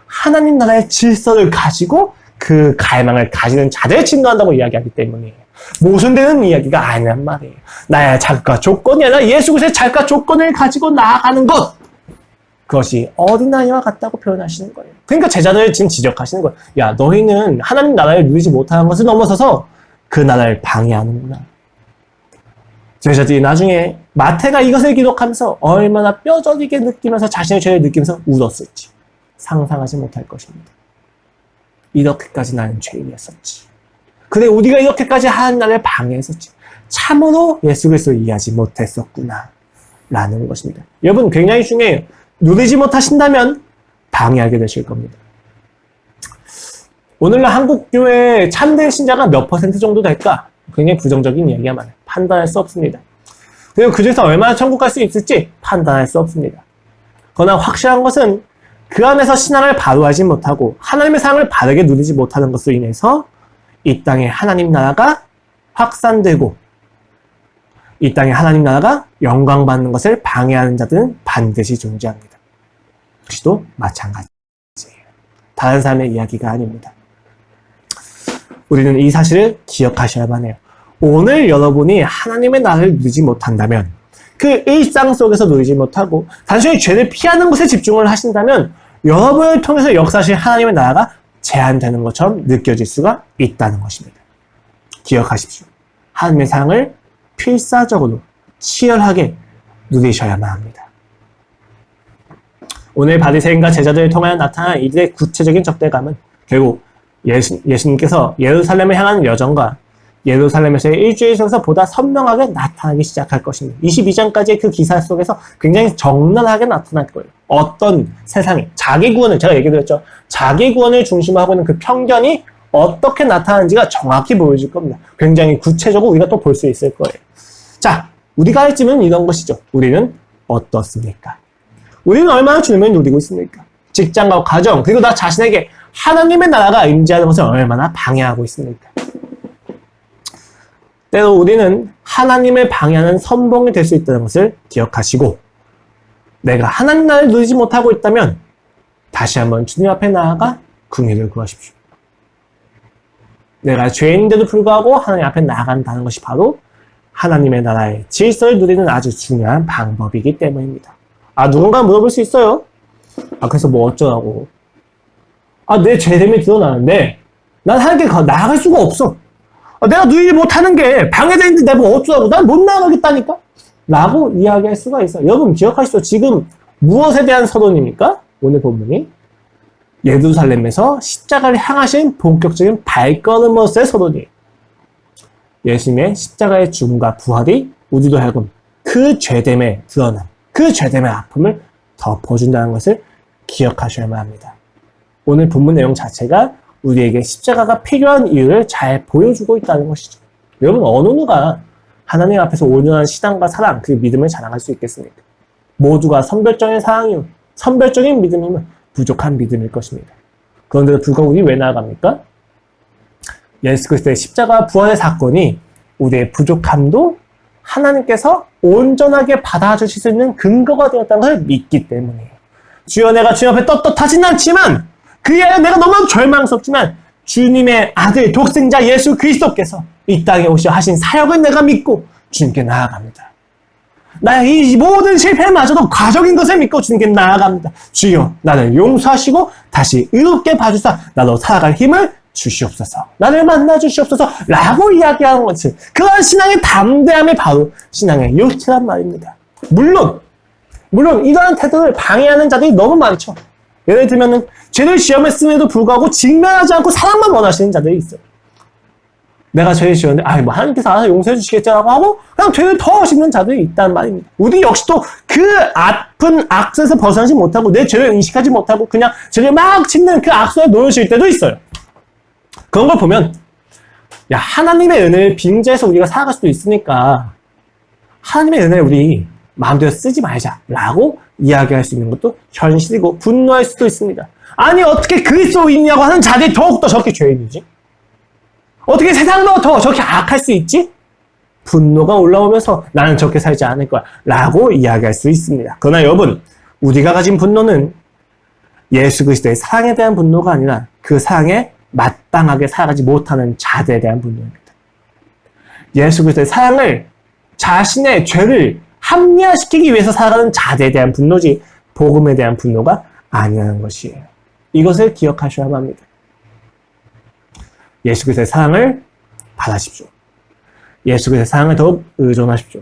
하나님 나라의 질서를 가지고 그 갈망을 가지는 자들을 침노한다고 이야기하기 때문에 모순되는 이야기가 아니란 말이에요. 나의 자격과 조건이 아니라 예수 그리스도의 자격과 조건을 가지고 나아가는 것. 그것이 어린아이와 같다고 표현하시는 거예요. 그러니까 제자들을 지금 지적하시는 거예요. 야, 너희는 하나님 나라를 누리지 못하는 것을 넘어서서 그 나라를 방해하는구나. 제자들이 나중에 마태가 이것을 기록하면서 얼마나 뼈저리게 느끼면서 자신의 죄를 느끼면서 울었을지 상상하지 못할 것입니다. 이렇게까지 나는 죄인이었었지. 그래 우리가 이렇게까지 하나님 나라를 방해했었지. 참으로 예수 그리스도를 이해하지 못했었구나 라는 것입니다. 여러분 굉장히 중요해요. 누리지 못하신다면 방해하게 되실 겁니다. 오늘날 한국교회 참된 신자가 몇 퍼센트 정도 될까? 굉장히 부정적인 이야기가 많아요. 판단할 수 없습니다. 그리고 그중에서 얼마나 천국 갈 수 있을지 판단할 수 없습니다. 그러나 확실한 것은 그 안에서 신앙을 바로하지 못하고 하나님의 사랑을 바르게 누리지 못하는 것으로 인해서 이 땅에 하나님 나라가 확산되고 이 땅에 하나님 나라가 영광받는 것을 방해하는 자들은 반드시 존재합니다. 역시도 마찬가지예요. 다른 사람의 이야기가 아닙니다. 우리는 이 사실을 기억하셔야만 해요. 오늘 여러분이 하나님의 나라를 누리지 못한다면 그 일상 속에서 누리지 못하고 단순히 죄를 피하는 것에 집중을 하신다면 여러분을 통해서 역사하실 하나님의 나라가 제한되는 것처럼 느껴질 수가 있다는 것입니다. 기억하십시오. 하나님의 사랑을 필사적으로 치열하게 누리셔야만 합니다. 오늘 바리새인과 제자들을 통하여 나타난 이들의 구체적인 적대감은 결국 예수님께서 예루살렘을 향하는 여정과 예루살렘에서의 일주일 속에서 보다 선명하게 나타나기 시작할 것입니다. 22장까지의 그 기사 속에서 굉장히 적나라하게 나타날 거예요. 어떤 세상이 자기 구원을 제가 얘기드렸죠. 자기 구원을 중심으로 하고 있는 그 편견이 어떻게 나타나는지가 정확히 보여질 겁니다. 굉장히 구체적으로 우리가 또 볼 수 있을 거예요. 자, 우리가 할 질문은 이런 것이죠. 우리는 어떻습니까? 우리는 얼마나 주님을 누리고 있습니까? 직장과 가정 그리고 나 자신에게 하나님의 나라가 임재하는 것을 얼마나 방해하고 있습니까? 때로 우리는 하나님을 방해하는 선봉이 될 수 있다는 것을 기억하시고 내가 하나님 나라를 누리지 못하고 있다면 다시 한번 주님 앞에 나아가 긍휼을 구하십시오. 내가 죄인인데도 불구하고 하나님 앞에 나아간다는 것이 바로 하나님의 나라의 질서를 누리는 아주 중요한 방법이기 때문입니다. 누군가 물어볼 수 있어요. 그래서 뭐 어쩌라고. 내 죄됨이 드러나는데 난 하나님께 나아갈 수가 없어. 내가 누리지 못하는 게 방해되는데 내가 뭐 어쩌라고. 난 못 나아가겠다니까? 라고 이야기할 수가 있어요. 여러분 기억하시죠? 지금 무엇에 대한 서론입니까? 오늘 본문이 예루살렘에서 십자가를 향하신 본격적인 발걸음으로서의 서론이에요. 예수님의 십자가의 죽음과 부활이 우리도 하여금 그 죄됨에 드러난 그 죄됨의 아픔을 덮어준다는 것을 기억하셔야만 합니다. 오늘 본문 내용 자체가 우리에게 십자가가 필요한 이유를 잘 보여주고 있다는 것이죠. 여러분 어느 누가 하나님 앞에서 온전한 신앙과 사랑 그 믿음을 자랑할 수 있겠습니까? 모두가 선별적인 사랑이요 선별적인 믿음이면 부족한 믿음일 것입니다. 그런데도 불구하고 우리 왜 나아갑니까? 예수 그리스도의 십자가 부활의 사건이 우리의 부족함도 하나님께서 온전하게 받아주실 수 있는 근거가 되었다는 것을 믿기 때문이에요. 주여 내가 주님 앞에 떳떳하진 않지만 그에 내가 너무 절망스럽지만 주님의 아들 독생자 예수 그리스도께서 이 땅에 오셔 하신 사역을 내가 믿고 주님께 나아갑니다. 나의 이 모든 실패마저도 과정인 것을 믿고 주님께 나아갑니다. 주여 나를 용서하시고 다시 의롭게 봐주사 나로 살아갈 힘을 주시옵소서. 나를 만나 주시옵소서 라고 이야기하는 것이 그런 신앙의 담대함이 바로 신앙의 요체란 말입니다. 물론 이러한 태도를 방해하는 자들이 너무 많죠. 예를 들면은 죄를 시험했음에도 불구하고 직면하지 않고 사랑만 원하시는 자들이 있어요. 내가 죄를 지었는데 하나님께서 알아서 용서해 주시겠지라고 하고 그냥 죄를 더 짓는 자들이 있다는 말입니다. 우리 역시도 그 아픈 악수에서 벗어나지 못하고 내 죄를 인식하지 못하고 그냥 죄를 막 짓는 그 악수에 놓여질 때도 있어요. 그런 걸 보면 하나님의 은혜를 빙자해서 우리가 살아갈 수도 있으니까 하나님의 은혜를 우리 마음대로 쓰지 말자라고 이야기할 수 있는 것도 현실이고 분노할 수도 있습니다. 아니 어떻게 그리스도인이라고 하는 자들이 더욱더 저렇게 죄인이지? 어떻게 세상도 더 저렇게 악할 수 있지? 분노가 올라오면서 나는 저렇게 살지 않을 거야 라고 이야기할 수 있습니다. 그러나 여러분 우리가 가진 분노는 예수 그리스도의 사랑에 대한 분노가 아니라 그 사랑에 마땅하게 살아가지 못하는 자들에 대한 분노입니다. 예수 그리스도의 사랑을 자신의 죄를 합리화시키기 위해서 살아가는 자들에 대한 분노지 복음에 대한 분노가 아니라는 것이에요. 이것을 기억하셔야만 합니다. 예수 그리스도의 사랑을 받으십시오. 예수 그리스도의 사랑을 더욱 의존하십시오.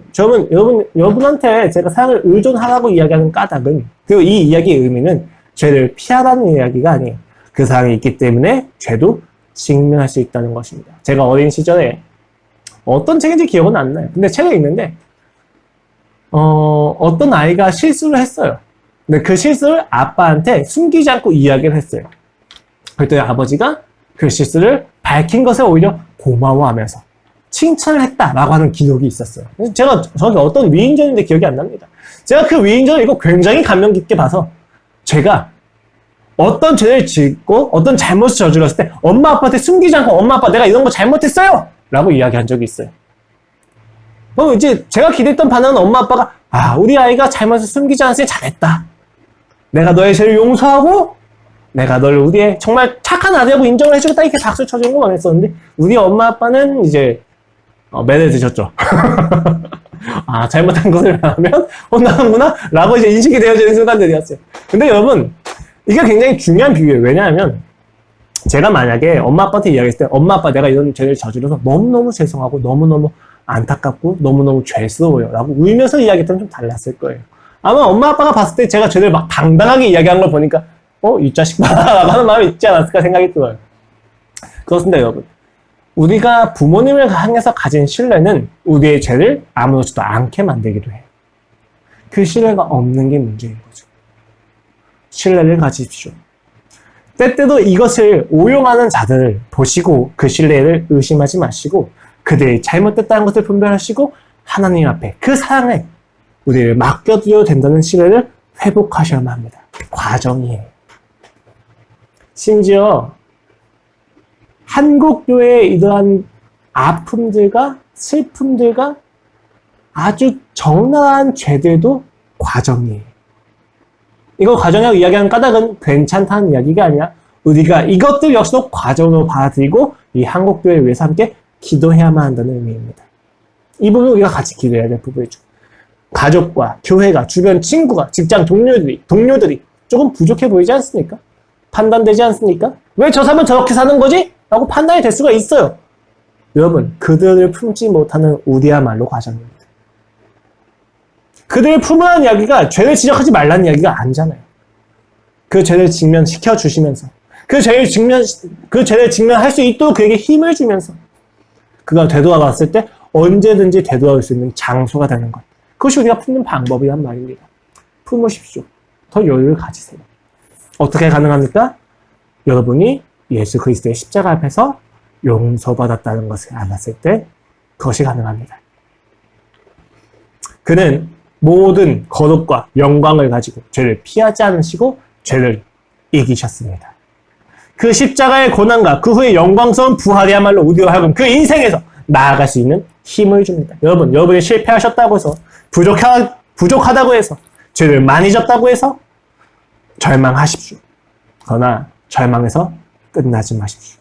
여러분한테 제가 사랑을 의존하라고 이야기하는 까닭은 그리고 이 이야기의 의미는 죄를 피하라는 이야기가 아니에요. 그 사랑이 있기 때문에 죄도 직면할 수 있다는 것입니다. 제가 어린 시절에 어떤 책인지 기억은 안 나요. 근데 책에 있는데 어떤 아이가 실수를 했어요. 근데 그 실수를 아빠한테 숨기지 않고 이야기를 했어요. 그랬더니 아버지가 그 실수를 밝힌 것에 오히려 고마워하면서 칭찬을 했다라고 하는 기록이 있었어요. 제가 저기 어떤 위인전인데 기억이 안 납니다. 제가 그 위인전을 이거 굉장히 감명 깊게 봐서 제가 어떤 죄를 짓고 어떤 잘못을 저질렀을 때 엄마 아빠한테 숨기지 않고 엄마 아빠 내가 이런 거 잘못했어요 라고 이야기한 적이 있어요. 그럼 이제 제가 기대했던 반응은 엄마 아빠가 우리 아이가 잘못을 숨기지 않았으니 잘했다. 내가 너의 죄를 용서하고 내가 너를 우리의 정말 착한 아들이라고 인정을 해주겠다 이렇게 박수 쳐주는 거 원했었는데 우리 엄마 아빠는 이제 매를 드셨죠. 잘못한 것을 하면 혼나는구나 라고 이제 인식이 되어지는 순간들이었어요. 근데 여러분 이게 굉장히 중요한 비유예요. 왜냐하면 제가 만약에 엄마 아빠한테 이야기했을 때 엄마 아빠 내가 이런 죄를 저질러서 너무너무 죄송하고 너무너무 안타깝고 너무너무 죄스러워요 라고 울면서 이야기했다면 좀 달랐을 거예요. 아마 엄마 아빠가 봤을 때 제가 죄를 막 당당하게 이야기한 걸 보니까 이 자식 봐 라고 하는 마음이 있지 않았을까 생각이 들어요. 그렇습니다 여러분. 우리가 부모님을 향해서 가진 신뢰는 우리의 죄를 아무렇지도 않게 만들기도 해요. 그 신뢰가 없는 게 문제인 거죠. 신뢰를 가지십시오. 때때로 이것을 오용하는 자들을 보시고 그 신뢰를 의심하지 마시고 그들이 잘못됐다는 것을 분별하시고 하나님 앞에 그 사랑에 우리를 맡겨드려도 된다는 신뢰를 회복하셔야만 합니다. 과정이에요. 심지어 한국교회의 이러한 아픔들과 슬픔들과 아주 적나라한 죄들도 과정이에요. 이거 과정이라고 이야기하는 까닭은 괜찮다는 이야기가 아니라 우리가 이것들 역시도 과정으로 받아들이고 이 한국교회를 위해서 함께 기도해야만 한다는 의미입니다. 이 부분은 우리가 같이 기도해야 될 부분이죠. 가족과 교회가 주변 친구가 직장 동료들이 조금 부족해 보이지 않습니까? 판단되지 않습니까? 왜 저 사람은 저렇게 사는 거지? 라고 판단이 될 수가 있어요. 여러분 그들을 품지 못하는 우리야말로 과정입니다. 그들을 품으라는 이야기가 죄를 지적하지 말라는 이야기가 아니잖아요. 그 죄를 직면시켜 주시면서 그 죄를 직면할 수 있도록 그에게 힘을 주면서 그가 되돌아갔을 때 언제든지 되돌아올 수 있는 장소가 되는 것. 그것이 우리가 품는 방법이란 말입니다. 품으십시오. 더 여유를 가지세요. 어떻게 가능합니까? 여러분이 예수 그리스도의 십자가 앞에서 용서받았다는 것을 알았을 때 그것이 가능합니다. 그는 모든 거룩과 영광을 가지고 죄를 피하지 않으시고 죄를 이기셨습니다. 그 십자가의 고난과 그 후에 영광스러운 부활이야말로 우리와 하여금 그 인생에서 나아갈 수 있는 힘을 줍니다. 여러분, 여러분이 실패하셨다고 해서 부족하다고 해서 죄를 많이 졌다고 해서 절망하십시오. 그러나 절망해서 끝나지 마십시오.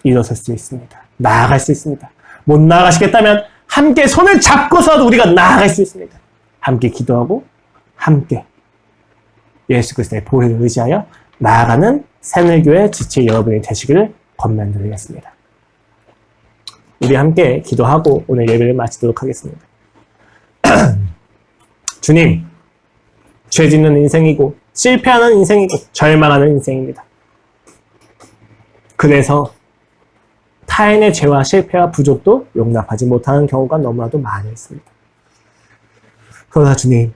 일어설 수 있습니다. 나아갈 수 있습니다. 못 나아가시겠다면 함께 손을 잡고서도 우리가 나아갈 수 있습니다. 함께 기도하고 함께 예수 그리스도의 보혈을 의지하여 나아가는 새늘교회 지체 여러분이 되시기를 권면드리겠습니다. 우리 함께 기도하고 오늘 예배를 마치도록 하겠습니다. 주님, 죄 짓는 인생이고 실패하는 인생이고 절망하는 인생입니다. 그래서 타인의 죄와 실패와 부족도 용납하지 못하는 경우가 너무나도 많이 있습니다. 그러나 주님,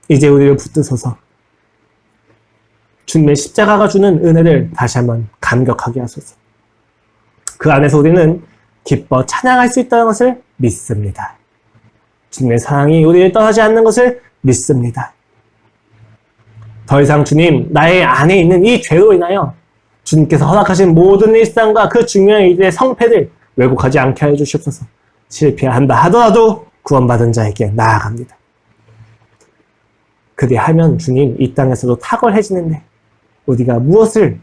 이제 우리를 붙드셔서 주님의 십자가가 주는 은혜를 다시 한번 감격하게 하소서. 그 안에서 우리는 기뻐 찬양할 수 있다는 것을 믿습니다. 주님의 사랑이 우리를 떠나지 않는 것을 믿습니다. 더 이상 주님, 나의 안에 있는 이 죄로 인하여 주님께서 허락하신 모든 일상과 그 중요한 일들의 성패를 왜곡하지 않게 하여 주시옵소서. 실패한다 하더라도 구원받은 자에게 나아갑니다. 그리하면 주님, 이 땅에서도 탁월해지는데 우리가 무엇을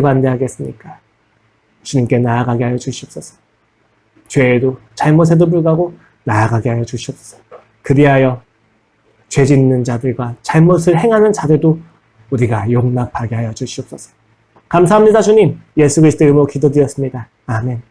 반대하겠습니까? 주님께 나아가게 하여 주시옵소서. 죄에도 잘못에도 불구하고 나아가게 하여 주시옵소서. 그리하여 죄 짓는 자들과 잘못을 행하는 자들도 우리가 용납하게 하여 주시옵소서. 감사합니다, 주님. 예수 그리스도의 이름으로 기도드렸습니다. 아멘.